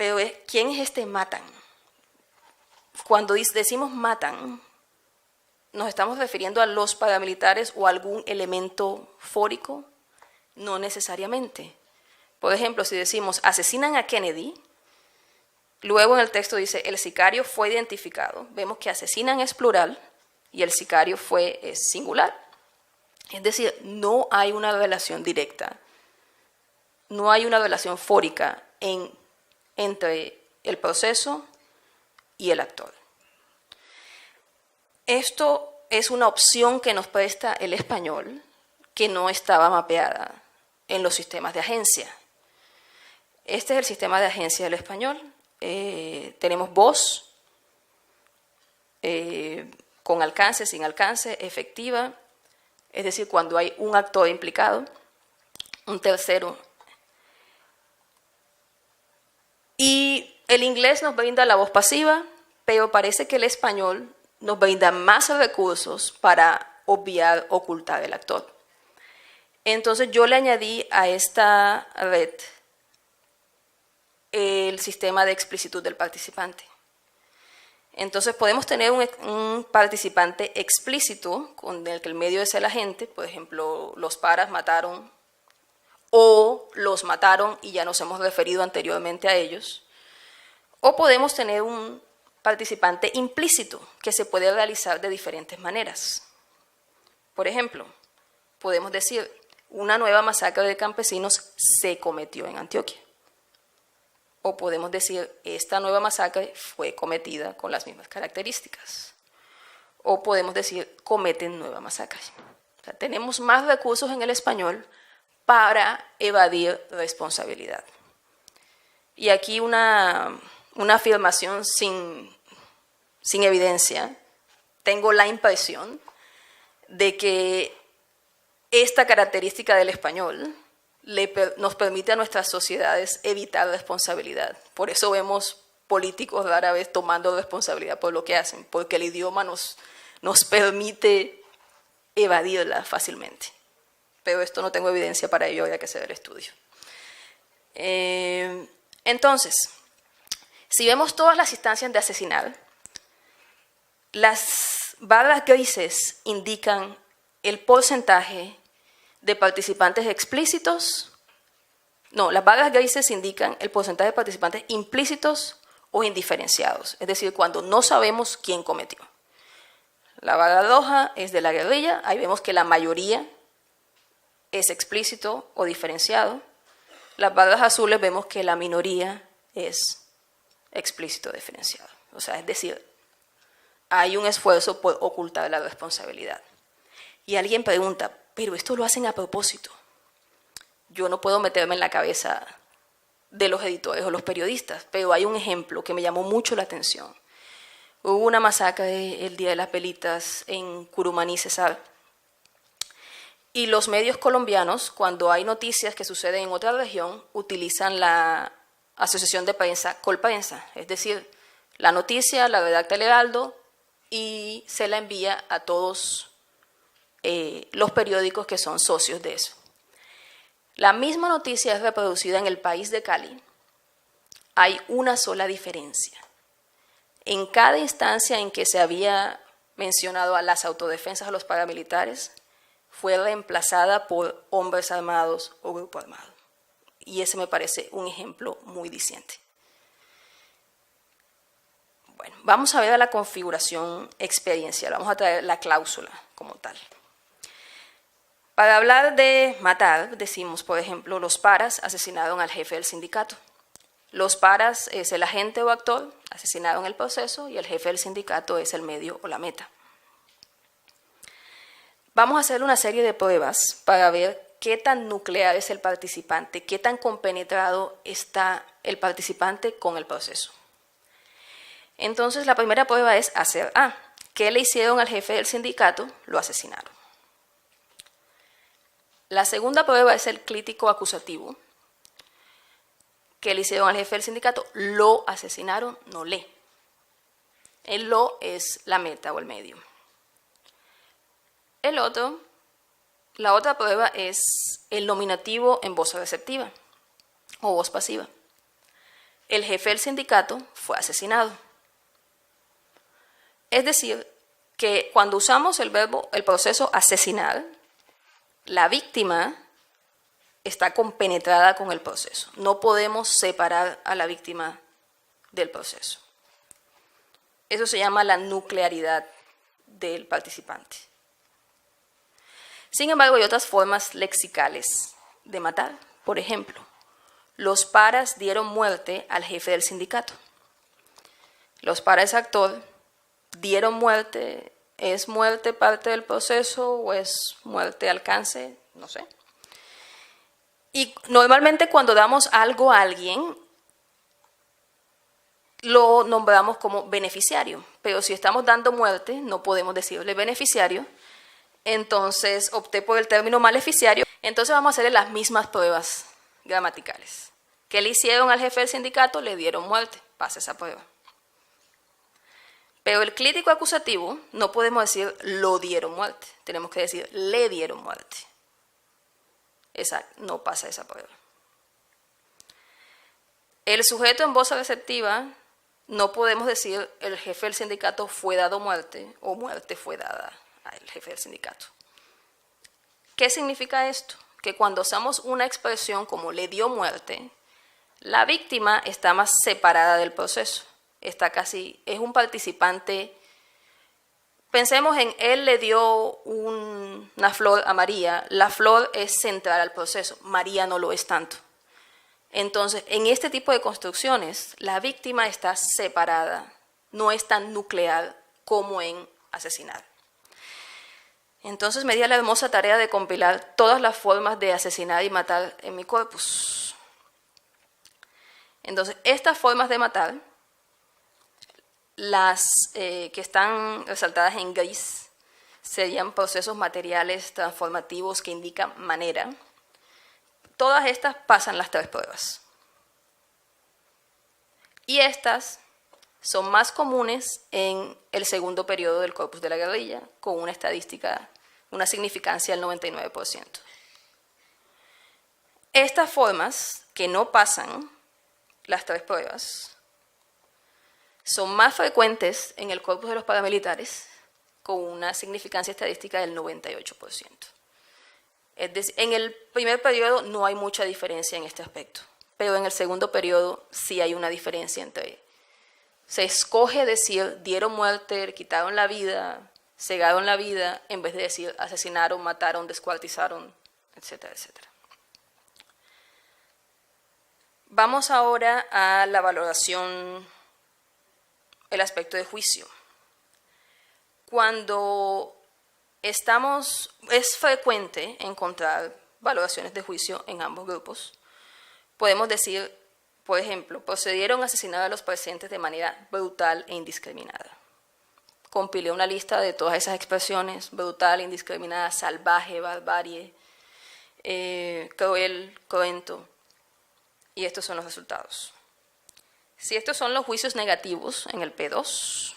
Pero ¿quién es este matan? Cuando decimos matan, ¿nos estamos refiriendo a los paramilitares o a algún elemento fórico? No necesariamente. Por ejemplo, si decimos asesinan a Kennedy, luego en el texto dice el sicario fue identificado. Vemos que asesinan es plural y el sicario es singular. Es decir, no hay una relación directa, no hay una relación fórica entre el proceso y el actor. Esto es una opción que nos presta el español que no estaba mapeada en los sistemas de agencia. Este es el sistema de agencia del español. Tenemos voz, con alcance, sin alcance, efectiva, es decir, cuando hay un actor implicado, un tercero. Y el inglés nos brinda la voz pasiva, pero parece que el español nos brinda más recursos para obviar, ocultar el actor. Entonces yo le añadí a esta red el sistema de explicitud del participante. Entonces podemos tener un participante explícito con el que el medio es el agente, por ejemplo, los paras mataron o los mataron y ya nos hemos referido anteriormente a ellos, o podemos tener un participante implícito que se puede realizar de diferentes maneras. Por ejemplo, podemos decir, una nueva masacre de campesinos se cometió en Antioquia. O podemos decir, esta nueva masacre fue cometida con las mismas características. O podemos decir, cometen nueva masacre. O sea, tenemos más recursos en el español para evadir responsabilidad. Y aquí una afirmación sin evidencia. Tengo la impresión de que esta característica del español nos permite a nuestras sociedades evitar responsabilidad. Por eso vemos políticos rara vez tomando responsabilidad por lo que hacen, porque el idioma nos permite evadirla fácilmente. Pero esto no tengo evidencia para ello, habría que hacer el estudio. Entonces, si vemos todas las instancias de asesinar, las barras grises indican el porcentaje de participantes explícitos. No, las barras grises indican el porcentaje de participantes implícitos o indiferenciados, es decir, cuando no sabemos quién cometió. La barra roja es de la guerrilla, ahí vemos que la mayoría es explícito o diferenciado. Las barras azules vemos que la minoría es explícito o diferenciado. O sea, es decir, hay un esfuerzo por ocultar la responsabilidad. Y alguien pregunta, pero esto lo hacen a propósito. Yo no puedo meterme en la cabeza de los editores o los periodistas, pero hay un ejemplo que me llamó mucho la atención. Hubo una masacre el Día de las Velitas en Curumaní, Cesar. Y los medios colombianos, cuando hay noticias que suceden en otra región, utilizan la asociación de prensa Colprensa. Es decir, la noticia la redacta el Heraldo y se la envía a todos los periódicos que son socios de eso. La misma noticia es reproducida en El País de Cali. Hay una sola diferencia. En cada instancia en que se había mencionado a las autodefensas, a los paramilitares, fue reemplazada por hombres armados o grupo armado. Y ese me parece un ejemplo muy diciente. Bueno, vamos a ver a la configuración experiencial. Vamos a traer la cláusula como tal. Para hablar de matar, decimos, por ejemplo, los paras asesinaron al jefe del sindicato. Los paras es el agente o actor, asesinaron el proceso, y el jefe del sindicato es el medio o la meta. Vamos a hacer una serie de pruebas para ver qué tan nuclear es el participante, qué tan compenetrado está el participante con el proceso. Entonces, la primera prueba es hacer A. ¿Qué le hicieron al jefe del sindicato? Lo asesinaron. La segunda prueba es el crítico acusativo. ¿Qué le hicieron al jefe del sindicato? Lo asesinaron, no le. El lo es la meta o el medio. La otra prueba es el nominativo en voz receptiva o voz pasiva. el jefe del sindicato fue asesinado. Es decir, que cuando usamos el proceso asesinar, la víctima está compenetrada con el proceso. No podemos separar a la víctima del proceso. Eso se llama la nuclearidad del participante. Sin embargo, hay otras formas lexicales de matar. Por ejemplo, los paras dieron muerte al jefe del sindicato. Los paras actor dieron muerte. ¿Es muerte parte del proceso o es muerte alcance? No sé. Y normalmente cuando damos algo a alguien, lo nombramos como beneficiario. Pero si estamos dando muerte, no podemos decirle beneficiario. Entonces opté por el término maleficiario. Entonces vamos a hacerle las mismas pruebas gramaticales. ¿Qué le hicieron al jefe del sindicato? Le dieron muerte. Pasa esa prueba. Pero el clítico acusativo no podemos decir lo dieron muerte. Tenemos que decir le dieron muerte. No pasa esa prueba. El sujeto en voz receptiva no podemos decir el jefe del sindicato fue dado muerte o muerte fue dada al jefe del sindicato. ¿Qué significa esto? Que cuando usamos una expresión como le dio muerte, la víctima está más separada del proceso. Es un participante. Pensemos en él le dio una flor a María. La flor es central al proceso. María no lo es tanto. Entonces, en este tipo de construcciones, la víctima está separada. No es tan nuclear como en asesinar. Entonces me di a la hermosa tarea de compilar todas las formas de asesinar y matar en mi corpus. Entonces, estas formas de matar, las que están resaltadas en gris, serían procesos materiales transformativos que indican manera. Todas estas pasan las 3 pruebas. Y estas son más comunes en el segundo periodo del corpus de la guerrilla, con una estadística, una significancia del 99%. Estas formas que no pasan las 3 pruebas son más frecuentes en el corpus de los paramilitares, con una significancia estadística del 98%. Es decir, en el primer periodo no hay mucha diferencia en este aspecto, pero en el segundo periodo sí hay una diferencia entre se escoge decir dieron muerte, quitaron la vida, cegaron la vida, en vez de decir asesinaron, mataron, descuartizaron, etcétera, etcétera. Vamos ahora a la valoración, el aspecto de juicio. Cuando es frecuente encontrar valoraciones de juicio en ambos grupos, podemos decir, por ejemplo, procedieron a asesinar a los presentes de manera brutal e indiscriminada. Compilé una lista de todas esas expresiones: brutal, indiscriminada, salvaje, barbarie, cruel, cruento, y estos son los resultados. Si estos son los juicios negativos en el P2,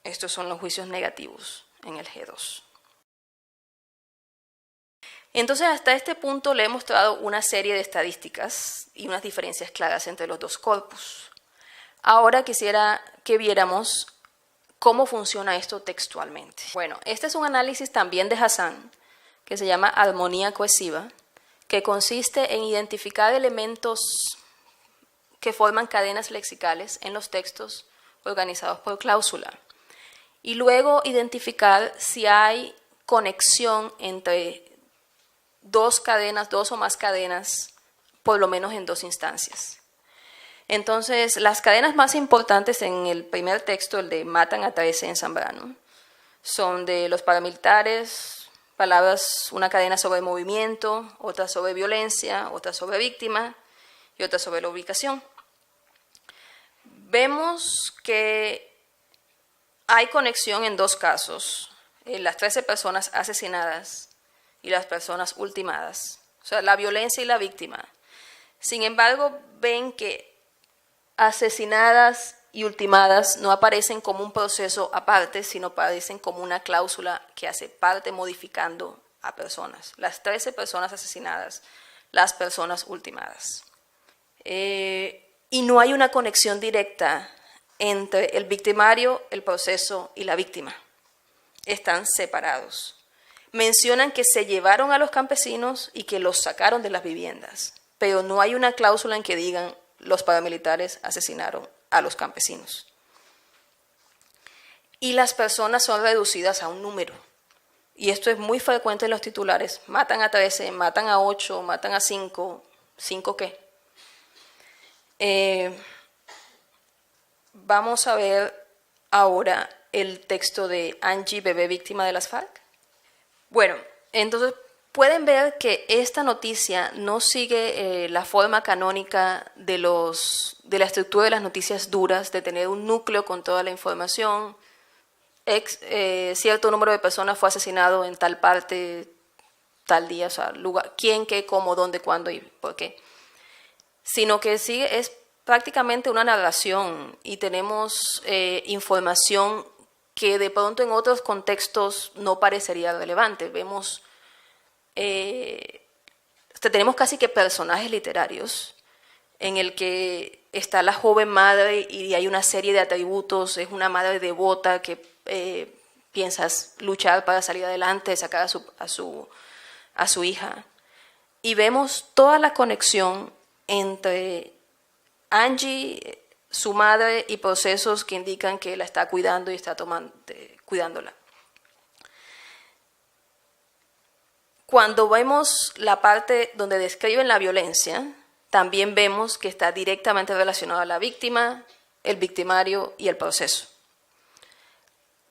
estos son los juicios negativos en el G2. Entonces, hasta este punto le he mostrado una serie de estadísticas y unas diferencias claras entre los dos corpus. Ahora quisiera que viéramos cómo funciona esto textualmente. Bueno, este es un análisis también de Hassan, que se llama armonía cohesiva, que consiste en identificar elementos que forman cadenas lexicales en los textos organizados por cláusula, y luego identificar si hay conexión entre dos o más cadenas, por lo menos en 2 instancias. Entonces, las cadenas más importantes en el primer texto, el de matan a 13 en Zambrano, son de los paramilitares, palabras, una cadena sobre movimiento, otra sobre violencia, otra sobre víctima y otra sobre la ubicación. Vemos que hay conexión en 2 casos, las 13 personas asesinadas y las personas ultimadas, o sea, la violencia y la víctima. Sin embargo, ven que asesinadas y ultimadas no aparecen como un proceso aparte, sino aparecen como una cláusula que hace parte modificando a personas. Las 13 personas asesinadas, las personas ultimadas. y no hay una conexión directa entre el victimario, el proceso y la víctima. Están separados. Mencionan que se llevaron a los campesinos y que los sacaron de las viviendas, pero no hay una cláusula en que digan los paramilitares asesinaron a los campesinos. Y las personas son reducidas a un número. Y esto es muy frecuente en los titulares. Matan a 13, matan a 8, matan a 5. ¿5 qué? Vamos a ver ahora el texto de Angie, bebé víctima de las FARC. Bueno, entonces pueden ver que esta noticia no sigue la forma canónica de la estructura de las noticias duras, de tener un núcleo con toda la información. Cierto número de personas fue asesinado en tal parte, tal día, o sea, lugar, quién, qué, cómo, dónde, cuándo y por qué. Sino que sigue, es prácticamente una narración y tenemos información que de pronto en otros contextos no parecería relevante. Vemos, tenemos casi que personajes literarios en el que está la joven madre y hay una serie de atributos, es una madre devota que piensas luchar para salir adelante, sacar a su hija. Y vemos toda la conexión entre Angie, su madre, y procesos que indican que la está cuidando y está cuidándola. Cuando vemos la parte donde describen la violencia, también vemos que está directamente relacionada a la víctima, el victimario y el proceso.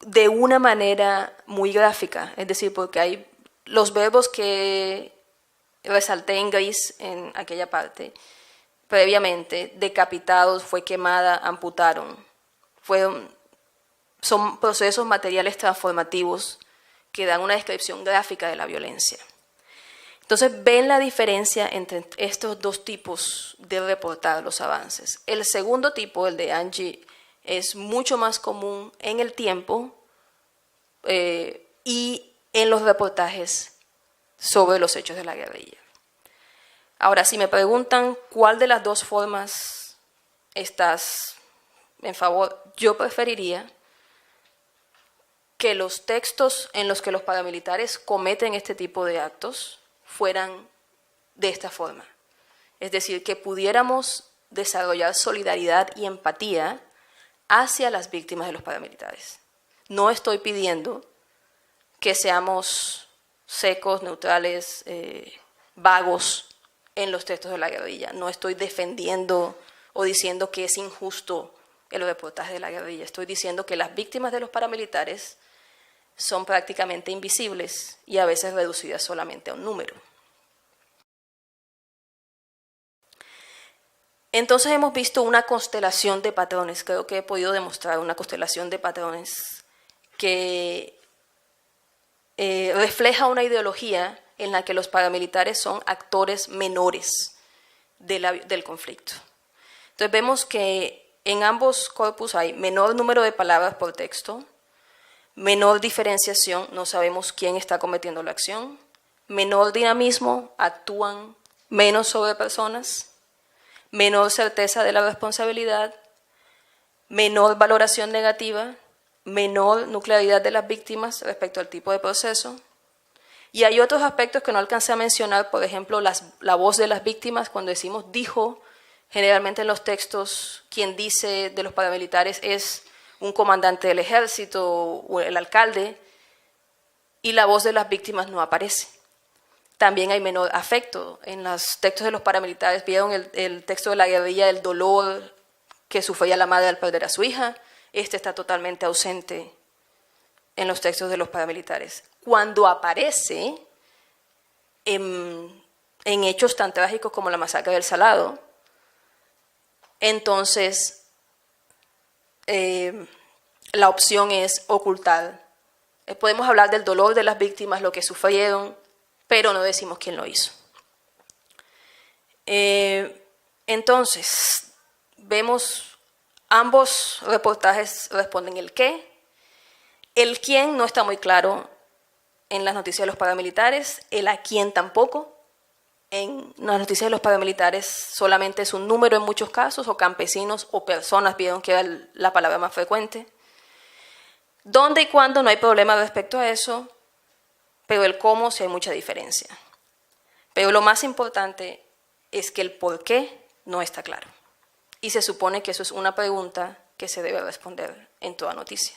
De una manera muy gráfica, es decir, porque hay los verbos que resalté en gris en aquella parte, previamente, decapitados, fue quemada, amputaron, son procesos materiales transformativos que dan una descripción gráfica de la violencia. Entonces, ven la diferencia entre estos dos tipos de reportar los avances. El segundo tipo, el de Angie, es mucho más común en el tiempo y en los reportajes sobre los hechos de la guerrilla. Ahora, si me preguntan cuál de las dos formas estás en favor, yo preferiría que los textos en los que los paramilitares cometen este tipo de actos fueran de esta forma. Es decir, que pudiéramos desarrollar solidaridad y empatía hacia las víctimas de los paramilitares. No estoy pidiendo que seamos secos, neutrales, vagos en los textos de la guerrilla. No estoy defendiendo o diciendo que es injusto el reportaje de la guerrilla. Estoy diciendo que las víctimas de los paramilitares son prácticamente invisibles y a veces reducidas solamente a un número. Entonces hemos visto una constelación de patrones, creo que he podido demostrar una constelación de patrones que refleja una ideología en la que los paramilitares son actores menores del conflicto. Entonces vemos que en ambos corpus hay menor número de palabras por texto, menor diferenciación, no sabemos quién está cometiendo la acción, menor dinamismo, actúan menos sobre personas, menor certeza de la responsabilidad, menor valoración negativa, menor nuclearidad de las víctimas respecto al tipo de proceso. Y hay otros aspectos que no alcancé a mencionar, por ejemplo, la voz de las víctimas. Cuando decimos dijo, generalmente en los textos quien dice de los paramilitares es un comandante del ejército o el alcalde, y la voz de las víctimas no aparece. También hay menor afecto. En los textos de los paramilitares vieron el texto de la guerrilla del dolor que sufría la madre al perder a su hija. Este está totalmente ausente en los textos de los paramilitares. Cuando aparece en hechos tan trágicos como la masacre del Salado, entonces la opción es ocultar. Podemos hablar del dolor de las víctimas, lo que sufrieron, pero no decimos quién lo hizo. Entonces, vemos ambos reportajes responden el qué. El quién no está muy claro en las noticias de los paramilitares, el a quién tampoco. en las noticias de los paramilitares solamente es un número en muchos casos, o campesinos o personas, vieron que era la palabra más frecuente. ¿Dónde y cuándo? No hay problema respecto a eso, pero el cómo sí hay mucha diferencia. Pero lo más importante es que el por qué no está claro. Y se supone que eso es una pregunta que se debe responder en toda noticia.